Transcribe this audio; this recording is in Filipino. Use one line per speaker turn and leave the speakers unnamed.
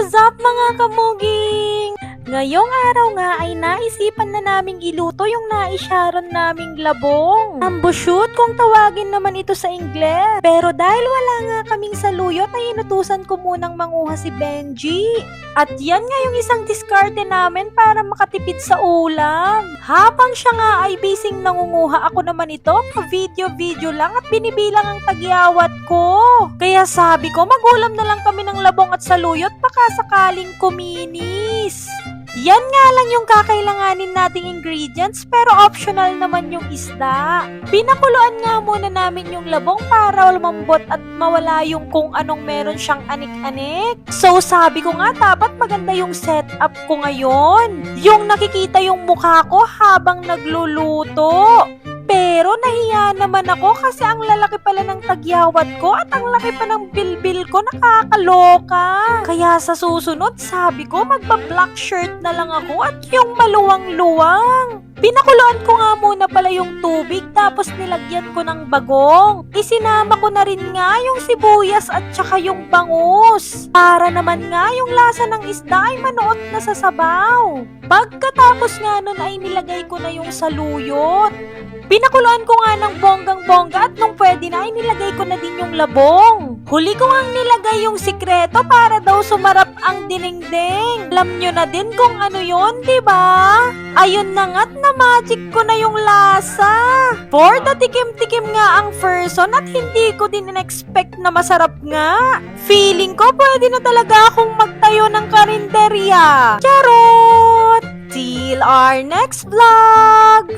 What's up mga kamuging? Ngayong araw nga ay naisipan na naming iluto yung naisyaron naming labong. Ambushoot kung tawagin naman ito sa Ingles. Pero dahil wala nga kaming saluyot ay inutusan ko munang manguha si Benji. At yan nga yung isang diskarte namin para makatipid sa ulam. Habang siya nga ay bising nangunguha, ako naman ito pa-video-video lang at binibilang ang tagyawat ko. Kaya sabi ko magulam na lang kami ng labong at saluyot baka sakaling kuminis. Yan nga lang yung kakailanganin nating ingredients pero optional naman yung isda. Pinakuluan nga muna namin yung labong para lumambot at mawala yung kung anong meron siyang anik-anik. So sabi ko nga dapat maganda yung setup ko ngayon. Yung nakikita yung mukha ko habang nagluluto. Pero nahiya naman ako kasi ang lalaki pala ng tagyawat ko at ang laki pa ng bilbil ko, nakakaloka. Kaya sa susunod, sabi ko magba-black shirt na lang ako at yung maluwang-luwang. Pinakuluan ko nga muna pala yung tubig tapos nilagyan ko ng bagong. Isinama ko na rin nga yung sibuyas at saka yung bangus. Para naman nga yung lasa ng isda ay manuot na sa sabaw. Pagkatapos nga nun ay nilagay ko na yung saluyot. Pinakuluan ko nga ng bonggang-bongga at nung pwede na ay nilagay ko na din yung labong. Huli ko nga nilagay yung sikreto para daw sumarap ang dinengdeng. Alam nyo na din kung ano yun, diba? Ayun na nga't na magic ko na yung lasa. For the tikim-tikim nga ang person at hindi ko din in-expect na masarap nga. Feeling ko pwede na talaga akong magtayo ng karinderya. Charot! Till our next vlog!